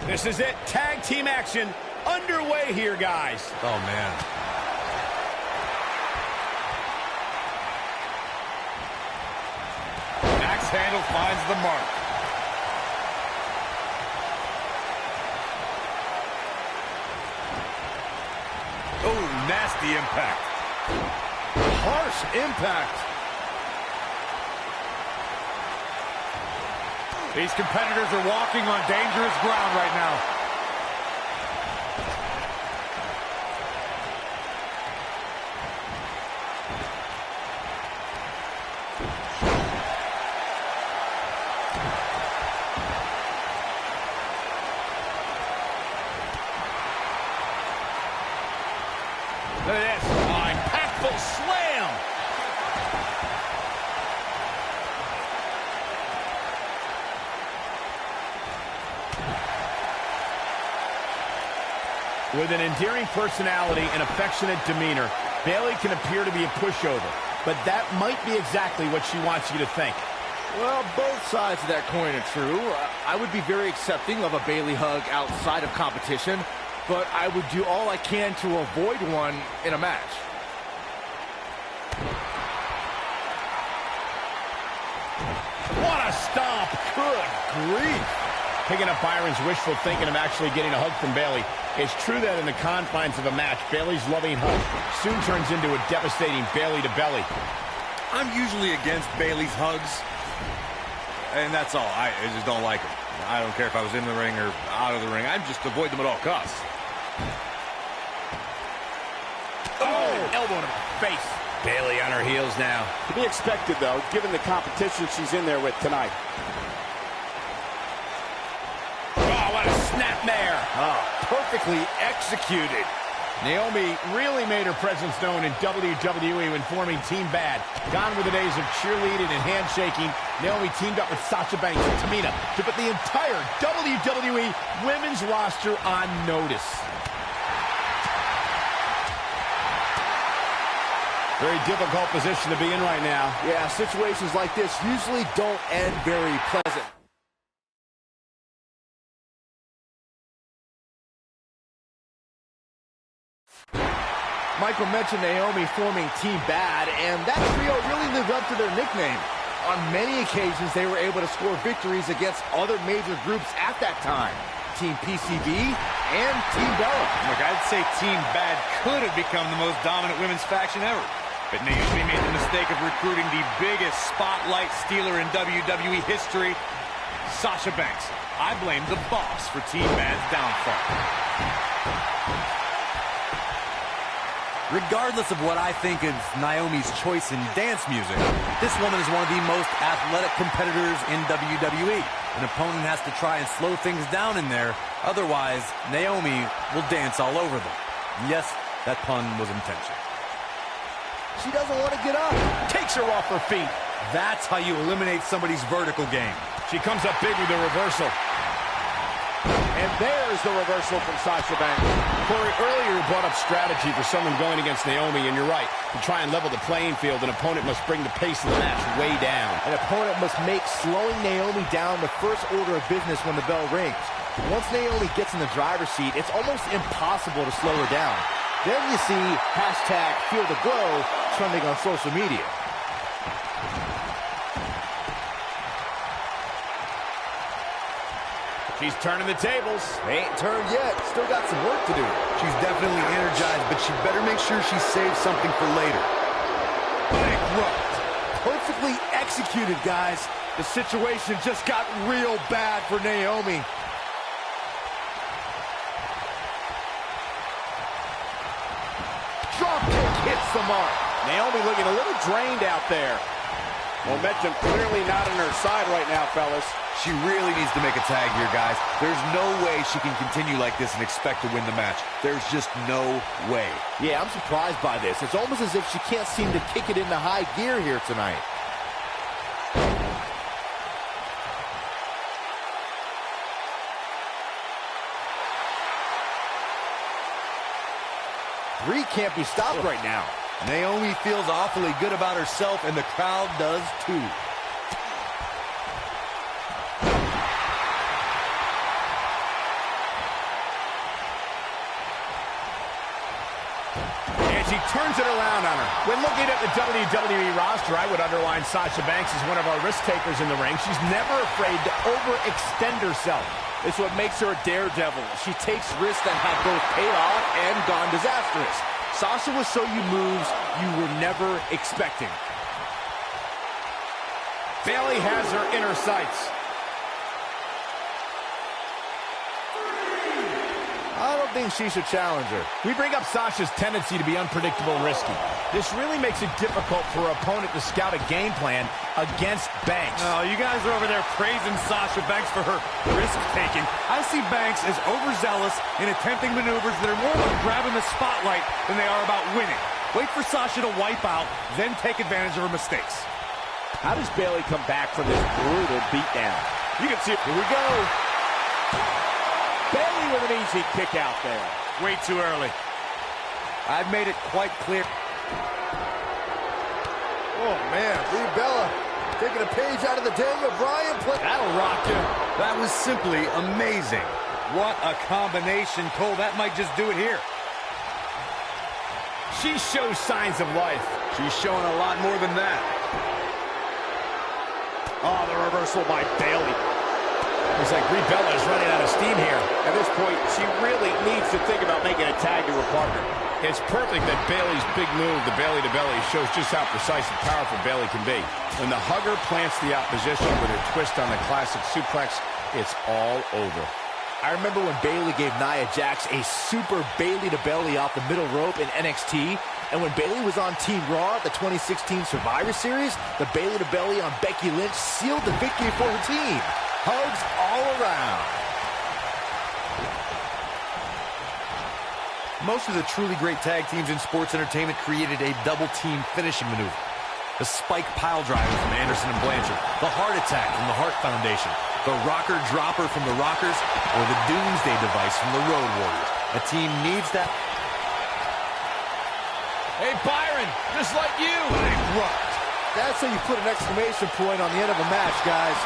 This is it. Tag team action underway here, guys. Oh, man. Axe handle finds the mark. Oh, nasty impact. Harsh impact. These competitors are walking on dangerous ground right now. Look at this. Oh, impactful slam. With an endearing personality and affectionate demeanor, Bayley can appear to be a pushover, but that might be exactly what she wants you to think. Well, both sides of that coin are true. I would be very accepting of a Bayley hug outside of competition, but I would do all I can to avoid one in a match. What a stomp. Good grief. Picking up Byron's wishful thinking of actually getting a hug from Bayley. It's true that in the confines of a match, Bayley's loving hug soon turns into a devastating Bayley to belly. I'm usually against Bayley's hugs, and that's all. I just don't like them. I don't care if I was in the ring or out of the ring. I just avoid them at all costs. Oh, elbow to the face. Bayley on her heels now. To be expected, though, given the competition she's in there with tonight. Oh, what a snapmare. Oh, perfectly executed. Naomi really made her presence known in WWE when forming Team Bad. Gone were the days of cheerleading and handshaking. Naomi teamed up with Sasha Banks and Tamina to put the entire WWE women's roster on notice. Very difficult position to be in right now. Yeah, situations like this usually don't end very pleasant. Michael mentioned Naomi forming Team Bad, and that trio really lived up to their nickname. On many occasions, they were able to score victories against other major groups at that time. Team PCB and Team Bella. Look, I'd say Team Bad could have become the most dominant women's faction ever. But Naomi made the mistake of recruiting the biggest spotlight stealer in WWE history, Sasha Banks. I blame the boss for Team Bad's downfall. Regardless of what I think of Naomi's choice in dance music, this woman is one of the most athletic competitors in WWE. An opponent has to try and slow things down in there, otherwise Naomi will dance all over them. Yes, that pun was intentional. She doesn't want to get up. Takes her off her feet. That's how you eliminate somebody's vertical game. She comes up big with the reversal. And there's the reversal from Sasha Banks. Corey, earlier you brought up strategy for someone going against Naomi, and you're right. To try and level the playing field, an opponent must bring the pace of the match way down. An opponent must make slowing Naomi down the first order of business when the bell rings. Once Naomi gets in the driver's seat, it's almost impossible to slow her down. Then you see hashtag Feel the Glow trending on social media. She's turning the tables. They ain't turned yet. Still got some work to do. She's definitely energized, but she better make sure she saves something for later. Bankrupt. Perfectly executed, guys. The situation just got real bad for Naomi. Drop kick hits the mark. Naomi looking a little drained out there. Momentum clearly not on her side right now, fellas. She really needs to make a tag here, guys. There's no way she can continue like this and expect to win the match. There's just no way. Yeah, I'm surprised by this. It's almost as if she can't seem to kick it into high gear here tonight. Three can't be stopped right now. Naomi feels awfully good about herself, and the crowd does too. she turns it around on her. When looking at the WWE roster, I would underline Sasha Banks as one of our risk takers in the ring. She's never afraid to overextend herself. It's what makes her a daredevil. She takes risks that have both paid off and gone disastrous. Sasha will show you moves you were never expecting. Bayley has her in her sights. I don't think she should challenge her. We bring up Sasha's tendency to be unpredictable and risky. This really makes it difficult for her opponent to scout a game plan against Banks. Oh, you guys are over there praising Sasha Banks for her risk-taking. I see Banks as overzealous in attempting maneuvers that are more about grabbing the spotlight than they are about winning. Wait for Sasha to wipe out, then take advantage of her mistakes. How does Bayley come back from this brutal beatdown? You can see it. Here we go. Bayley with an easy kick out there. Way too early. I've made it quite clear. Oh, man, Brie Bella taking a page out of the Daniel Bryan play. That'll rock you. That was simply amazing. What a combination, Cole. That might just do it here. She shows signs of life. She's showing a lot more than that. Oh, the reversal by Bayley. Looks like Brie Bella is running out of steam here. At this point, she really needs to think about making a tag to her partner. It's perfect that Bayley's big move, the belly-to-belly, shows just how precise and powerful Bayley can be. When the hugger plants the opposition with her twist on the classic suplex, it's all over. I remember when Bayley gave Nia Jax a super Bayley-to-belly off the middle rope in NXT, and when Bayley was on Team Raw at the 2016 Survivor Series, the Bayley-to-belly on Becky Lynch sealed the victory for her team. Hugs all around. Most of the truly great tag teams in sports entertainment created a double-team finishing maneuver. The spike pile driver from Anderson and Blanchard, the heart attack from the Hart Foundation, the rocker dropper from the Rockers, or the Doomsday device from the Road Warriors. A team needs that. Hey, Byron, just like you. Bankrupt. That's how you put an exclamation point on the end of a match, guys.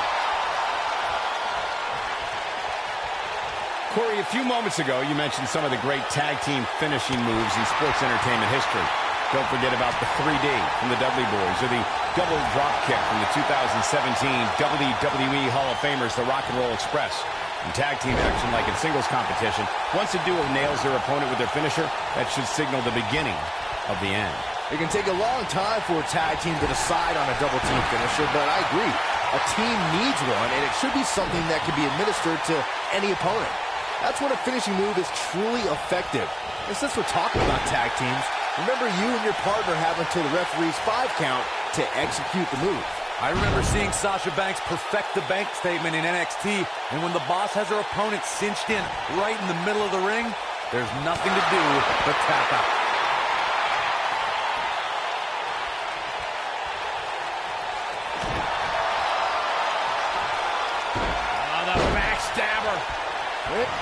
Corey, a few moments ago, you mentioned some of the great tag team finishing moves in sports entertainment history. Don't forget about the 3D from the Dudley Boys, or the double drop kick from the 2017 WWE Hall of Famers, the Rock and Roll Express. In tag team action, like in singles competition, once a duo nails their opponent with their finisher, that should signal the beginning of the end. It can take a long time for a tag team to decide on a double team finisher, but I agree. A team needs one, and it should be something that can be administered to any opponent. That's when a finishing move is truly effective. And since we're talking about tag teams, remember you and your partner have until the referee's 5 count to execute the move. I remember seeing Sasha Banks perfect the bank statement in NXT, and when the boss has her opponent cinched in right in the middle of the ring, there's nothing to do but tap out. The backstabber.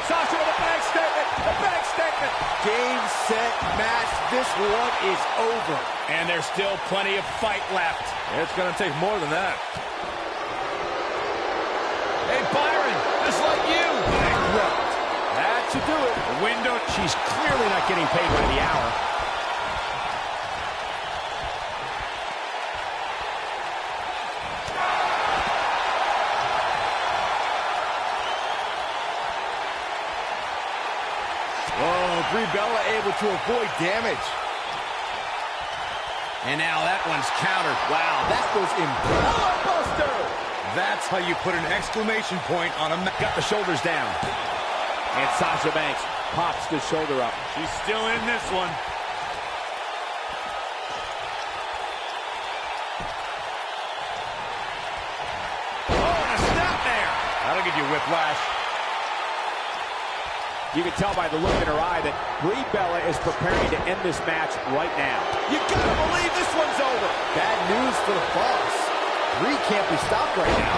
Sasha with a back statement. A back statement. Game, set, match. This one is over. And there's still plenty of fight left. It's going to take more than that. Hey, Byron, just like you. Bankrupt. That should do it. The window, she's clearly not getting paid by the hour. Oh, Brie Bella able to avoid damage. And now that one's countered. Wow, that was impressive. Buster! That's how you put an exclamation point on a match. Got the shoulders down. And Sasha Banks pops the shoulder up. She's still in this one. Oh, and a snap there. That'll give you whiplash. You can tell by the look in her eye that Brie Bella is preparing to end this match right now. You gotta believe this one's over. Bad news for the boss. Brie can't be stopped right now.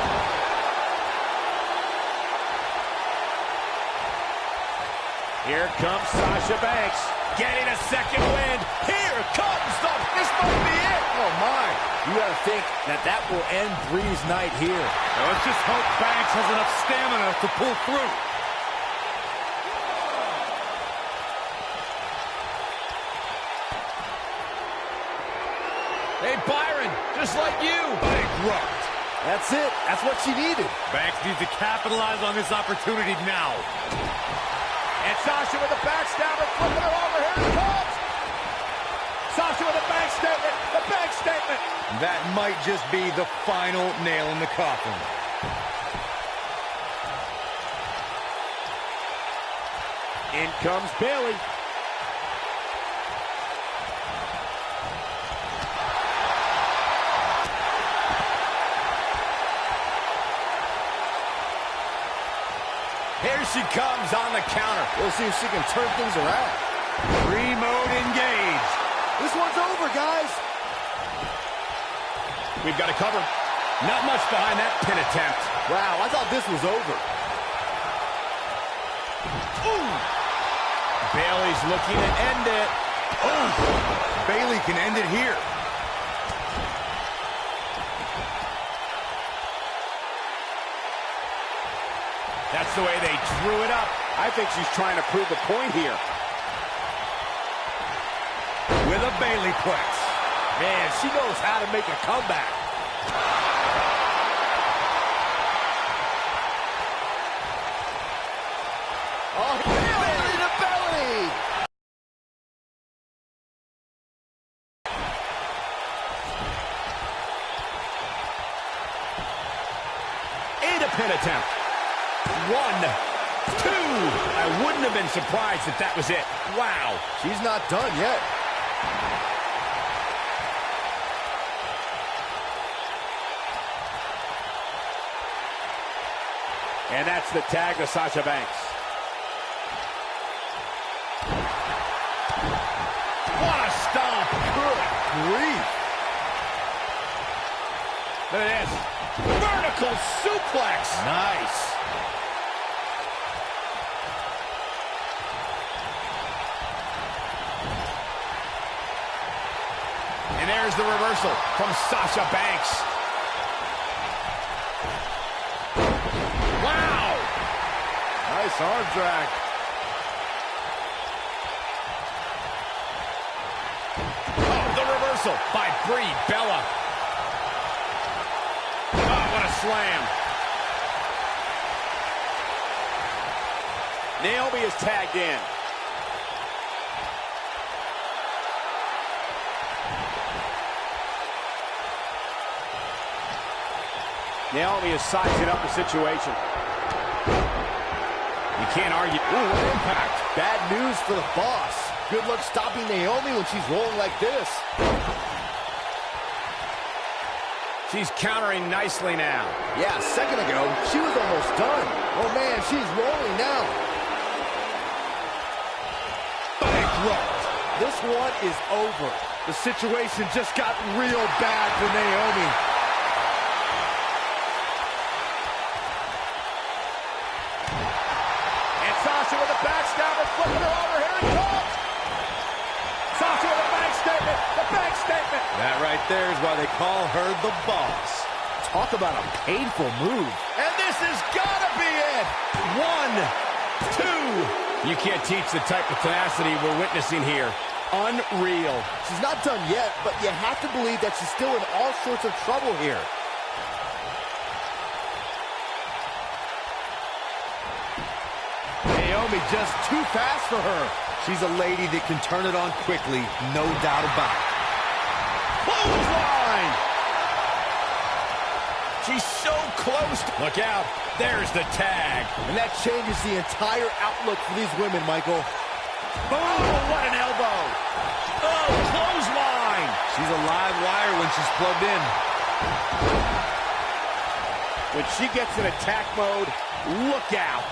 Here comes Sasha Banks. Getting a second wind. Here comes the... This might be it. Oh, my. You gotta think that that will end Brie's night here. Now let's just hope Banks has enough stamina to pull through. Hey, Byron, just like you. Bankrupt. That's it. That's what she needed. Banks needs to capitalize on this opportunity now. And Sasha with a backstabber, flipping her over. Here it comes. Sasha with a bank statement. The bank statement. That might just be the final nail in the coffin. In comes Bayley. Here she comes on the counter. We'll see if she can turn things around. Remote engage. This one's over, guys. We've got a cover. Not much behind that pin attempt. Wow, I thought this was over. Ooh. Bayley's looking to end it. Oh, Bayley can end it here. That's the way they drew it up. I think she's trying to prove a point here. With a Bayley plex. Man, she knows how to make a comeback. Oh, belly to belly. And a pin attempt. 1, 2. I wouldn't have been surprised if that was it. Wow. She's not done yet. And that's the tag to Sasha Banks. What a stomp. Good grief. Look at this. Vertical suplex. Nice. And there's the reversal from Sasha Banks. Wow. Nice arm drag. Oh, the reversal by Brie Bella. Oh, what a slam. Naomi is tagged in. Naomi is sizing up the situation. You can't argue. Ooh, what impact. Bad news for the boss. Good luck stopping Naomi when she's rolling like this. She's countering nicely now. Yeah, a second ago, she was almost done. Oh, man, she's rolling now. Bankrupt. This one is over. The situation just got real bad for Naomi. And Sasha with a backstabber, flipping her over. Here it comes. Sasha with a bank statement. The bank statement. That right there is why they call her the boss. Talk about a painful move. And this has got to be it. 1, 2. You can't teach the type of tenacity we're witnessing here. Unreal. She's not done yet, but you have to believe that she's still in all sorts of trouble here. Naomi just too fast for her. She's a lady that can turn it on quickly, no doubt about it. Clothesline! She's so close. Look out. There's the tag. And that changes the entire outlook for these women, Michael. Oh, what an elbow. Oh, clothesline. She's a live wire when she's plugged in. When she gets in attack mode, look out.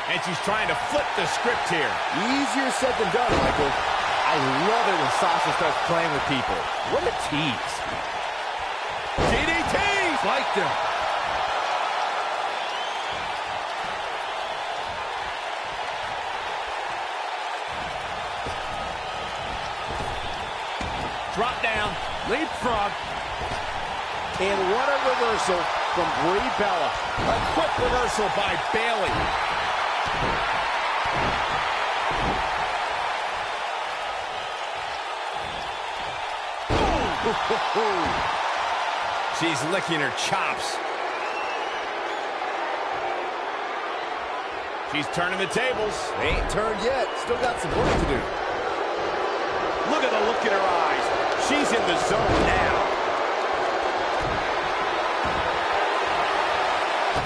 And she's trying to flip the script here. Easier said than done, Michael. I love it when Sasha starts playing with people. What a tease. DDT! Spiked him. Drop down. Leapfrog. And what a reversal from Brie Bella. A quick reversal by Bayley. She's licking her chops. She's turning the tables. They ain't turned yet. Still got some work to do. Look at the look in her eyes. She's in the zone now.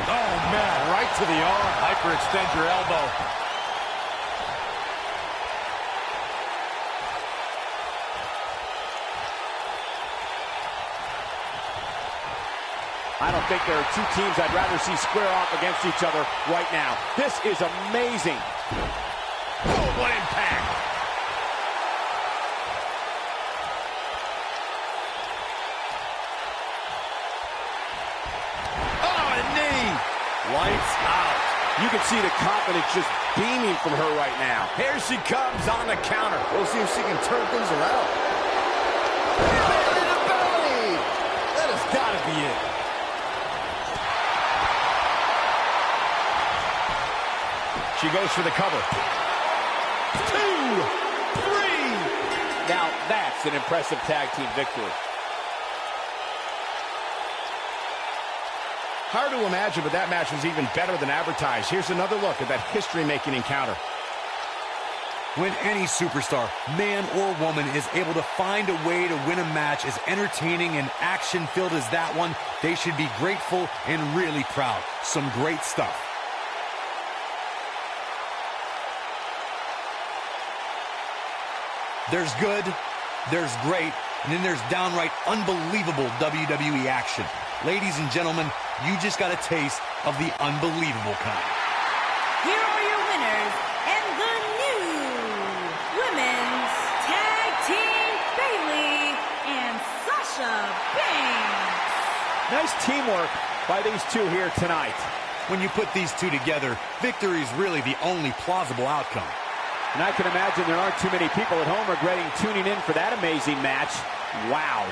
Oh, man, right to the arm. Hyperextend your elbow. I don't think there are two teams I'd rather see square off against each other right now. This is amazing. Oh, what impact. Oh, a knee. Lights out. You can see the confidence just beaming from her right now. Here she comes on the counter. We'll see if she can turn things around. Belly to belly. That has got to be it. She goes for the cover. 2, 3. Now that's an impressive tag team victory. Hard to imagine, but that match was even better than advertised. Here's another look at that history-making encounter. When any superstar, man or woman, is able to find a way to win a match as entertaining and action-filled as that one, they should be grateful and really proud. Some great stuff. There's good, there's great, and then there's downright unbelievable WWE action. Ladies and gentlemen, you just got a taste of the unbelievable kind. Here are your winners and the new Women's Tag Team Bayley and Sasha Banks. Nice teamwork by these two here tonight. When you put these two together, victory is really the only plausible outcome. And I can imagine there aren't too many people at home regretting tuning in for that amazing match. Wow.